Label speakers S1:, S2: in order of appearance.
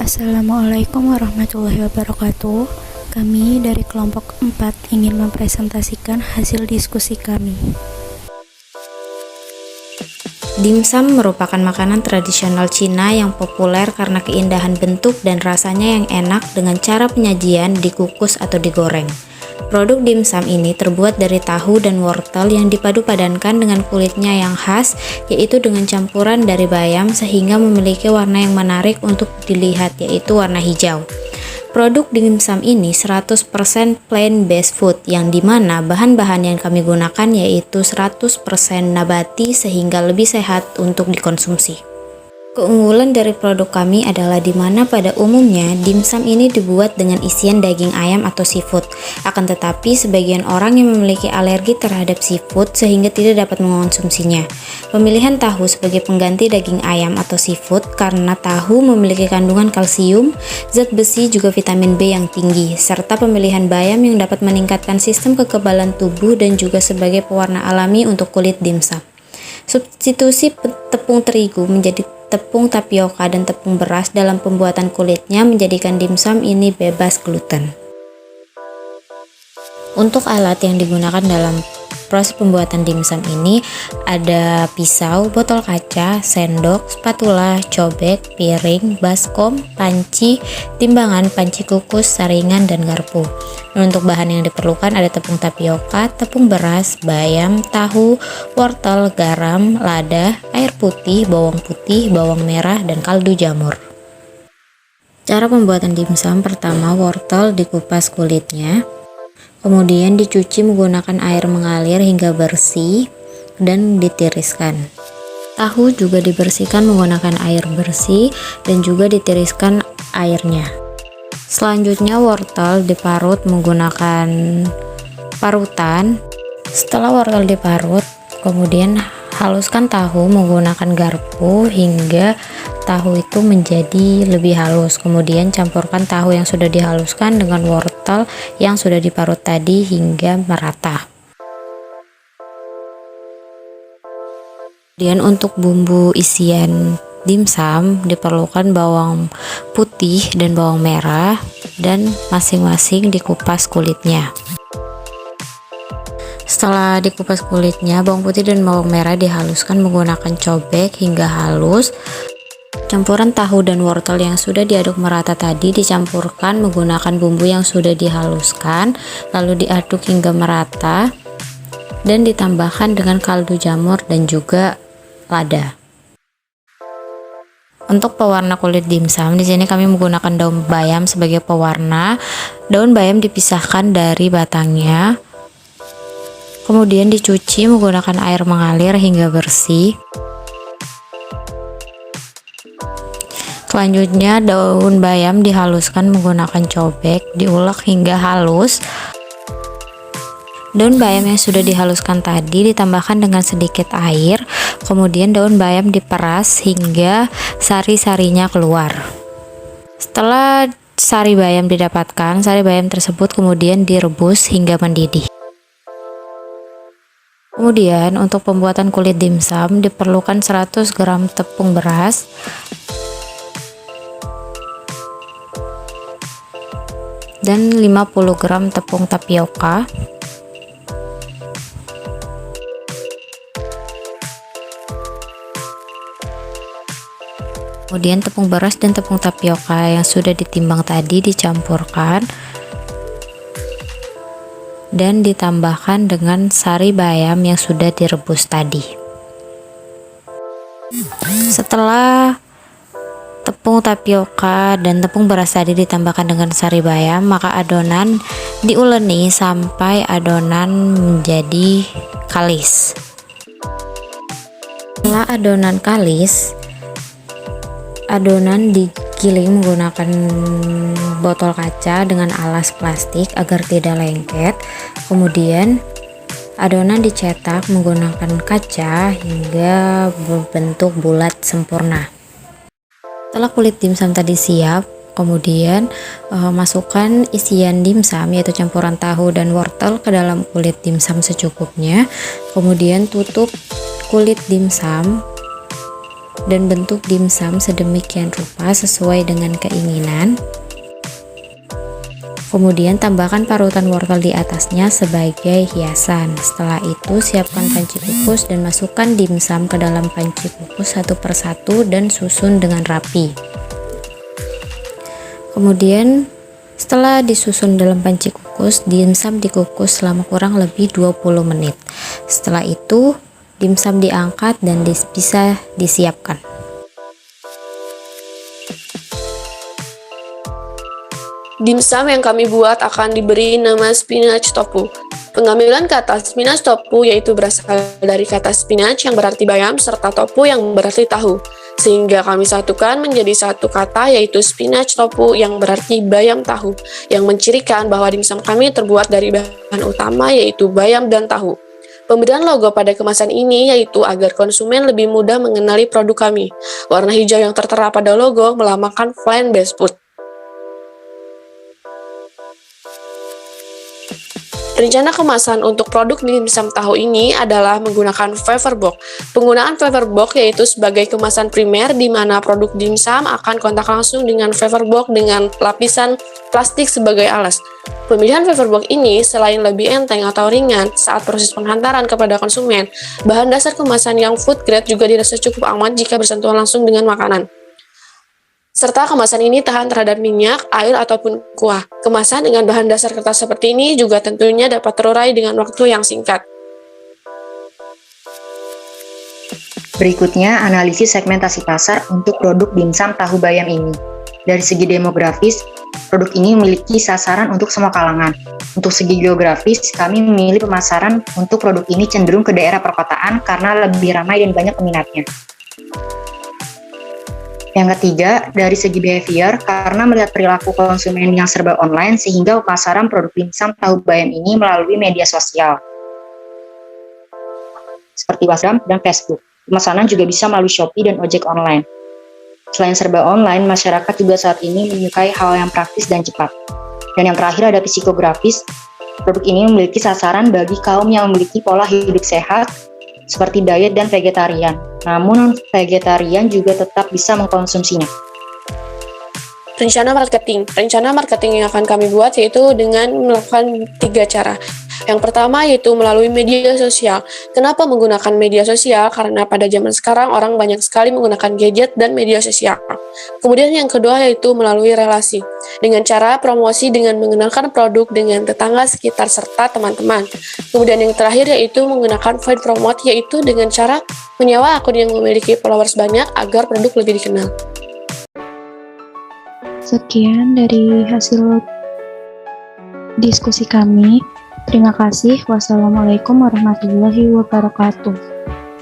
S1: Assalamualaikum warahmatullahi wabarakatuh. Kami dari kelompok 4 ingin mempresentasikan hasil diskusi kami.
S2: Dimsum merupakan makanan tradisional Cina yang populer karena keindahan bentuk dan rasanya yang enak dengan cara penyajian dikukus atau digoreng. Produk dimsum ini terbuat dari tahu dan wortel yang dipadu-padankan dengan kulitnya yang khas, yaitu dengan campuran dari bayam sehingga memiliki warna yang menarik untuk dilihat, yaitu warna hijau. Produk dimsum ini 100% plant-based food, yang dimana bahan-bahan yang kami gunakan yaitu 100% nabati sehingga lebih sehat untuk dikonsumsi. Keunggulan dari produk kami adalah dimana pada umumnya dimsum ini dibuat dengan isian daging ayam atau seafood. Akan tetapi sebagian orang yang memiliki alergi terhadap seafood sehingga tidak dapat mengonsumsinya. Pemilihan tahu sebagai pengganti daging ayam atau seafood karena tahu memiliki kandungan kalsium, zat besi juga vitamin B yang tinggi, serta pemilihan bayam yang dapat meningkatkan sistem kekebalan tubuh dan juga sebagai pewarna alami untuk kulit dimsum. Substitusi tepung terigu menjadi tepung tapioka dan tepung beras dalam pembuatan kulitnya menjadikan dimsum ini bebas gluten. Untuk alat yang digunakan dalam proses pembuatan dimsum ini ada pisau, botol kaca, sendok, spatula, cobek, piring, baskom, panci, timbangan, panci kukus, saringan, dan garpu. Dan untuk bahan yang diperlukan ada tepung tapioka, tepung beras, bayam, tahu, wortel, garam, lada, air putih, bawang merah, dan kaldu jamur. Cara pembuatan dimsum: pertama, wortel dikupas kulitnya. Kemudian dicuci menggunakan air mengalir hingga bersih dan ditiriskan. Tahu juga dibersihkan menggunakan air bersih dan juga ditiriskan airnya. Selanjutnya wortel diparut menggunakan parutan. Setelah wortel diparut, kemudian haluskan tahu menggunakan garpu hingga tahu itu menjadi lebih halus. Kemudian campurkan tahu yang sudah dihaluskan dengan wortel yang sudah diparut tadi hingga merata. Kemudian untuk bumbu isian dimsum diperlukan bawang putih dan bawang merah, dan masing-masing dikupas kulitnya. Setelah dikupas kulitnya, bawang putih dan bawang merah dihaluskan menggunakan cobek hingga halus. Campuran tahu dan wortel yang sudah diaduk merata tadi dicampurkan menggunakan bumbu yang sudah dihaluskan, lalu diaduk hingga merata dan ditambahkan dengan kaldu jamur dan juga lada. Untuk pewarna kulit dimsum, di sini kami menggunakan daun bayam sebagai pewarna. Daun bayam dipisahkan dari batangnya. Kemudian dicuci menggunakan air mengalir hingga bersih. Selanjutnya daun bayam dihaluskan menggunakan cobek, diulek hingga halus. Daun bayam yang sudah dihaluskan tadi ditambahkan dengan sedikit air, kemudian daun bayam diperas hingga sari-sarinya keluar. Setelah sari bayam didapatkan, sari bayam tersebut kemudian direbus hingga mendidih. Kemudian untuk pembuatan kulit dimsum diperlukan 100 gram tepung beras, dan 50 gram tepung tapioka, kemudian tepung beras dan tepung tapioka yang sudah ditimbang tadi dicampurkan dan ditambahkan dengan sari bayam yang sudah direbus tadi. Setelah tepung tapioka dan tepung beras tadi ditambahkan dengan sari bayam, maka adonan diuleni sampai adonan menjadi kalis. Setelah adonan kalis, adonan digiling menggunakan botol kaca dengan alas plastik agar tidak lengket. Kemudian adonan dicetak menggunakan kaca hingga berbentuk bulat sempurna. Setelah kulit dimsum tadi siap, kemudian masukkan isian dimsum yaitu campuran tahu dan wortel ke dalam kulit dimsum secukupnya. Kemudian tutup kulit dimsum dan bentuk dimsum sedemikian rupa sesuai dengan keinginan. Kemudian tambahkan parutan wortel di atasnya sebagai hiasan. Setelah itu siapkan panci kukus dan masukkan dimsum ke dalam panci kukus satu persatu dan susun dengan rapi. Kemudian setelah disusun dalam panci kukus, dimsum dikukus selama kurang lebih 20 menit. Setelah itu dimsum diangkat dan bisa disiapkan.
S3: Dimsum yang kami buat akan diberi nama spinach tofu. Pengambilan kata spinach tofu yaitu berasal dari kata spinach yang berarti bayam serta tofu yang berarti tahu. Sehingga kami satukan menjadi satu kata yaitu spinach tofu yang berarti bayam tahu, yang mencirikan bahwa dimsum kami terbuat dari bahan utama yaitu bayam dan tahu. Pemberian logo pada kemasan ini yaitu agar konsumen lebih mudah mengenali produk kami. Warna hijau yang tertera pada logo melambangkan plant-based food. Rencana kemasan untuk produk dimsum tahu ini adalah menggunakan flavor box. Penggunaan flavor box yaitu sebagai kemasan primer di mana produk dimsum akan kontak langsung dengan flavor box dengan lapisan plastik sebagai alas. Pemilihan flavor box ini selain lebih enteng atau ringan saat proses penghantaran kepada konsumen, bahan dasar kemasan yang food grade juga dirasa cukup aman jika bersentuhan langsung dengan makanan. Serta kemasan ini tahan terhadap minyak, air, ataupun kuah. Kemasan dengan bahan dasar kertas seperti ini juga tentunya dapat terurai dengan waktu yang singkat.
S4: Berikutnya, analisis segmentasi pasar untuk produk dimsum tahu bayam ini. Dari segi demografis, produk ini memiliki sasaran untuk semua kalangan. Untuk segi geografis, kami memilih pemasaran untuk produk ini cenderung ke daerah perkotaan karena lebih ramai dan banyak peminatnya. Yang ketiga, dari segi behavior, karena melihat perilaku konsumen yang serba online sehingga pemasaran produk dimsum tahu bayam ini melalui media sosial seperti WhatsApp dan Facebook. Pemesanan juga bisa melalui Shopee dan ojek online. Selain serba online, masyarakat juga saat ini menyukai hal yang praktis dan cepat. Dan yang terakhir ada psikografis. Produk ini memiliki sasaran bagi kaum yang memiliki pola hidup sehat seperti diet dan vegetarian. Namun vegetarian juga tetap bisa mengkonsumsinya.
S3: Rencana marketing yang akan kami buat yaitu dengan melakukan 3 cara. Yang pertama yaitu melalui media sosial. Kenapa menggunakan media sosial? Karena pada zaman sekarang orang banyak sekali menggunakan gadget dan media sosial. Kemudian yang kedua yaitu melalui relasi. Dengan cara promosi dengan mengenalkan produk dengan tetangga sekitar serta teman-teman. Kemudian yang terakhir yaitu menggunakan paid promote yaitu dengan cara menyewa akun yang memiliki followers banyak agar produk lebih dikenal.
S1: Sekian dari hasil diskusi kami. Terima kasih. Wassalamualaikum warahmatullahi wabarakatuh.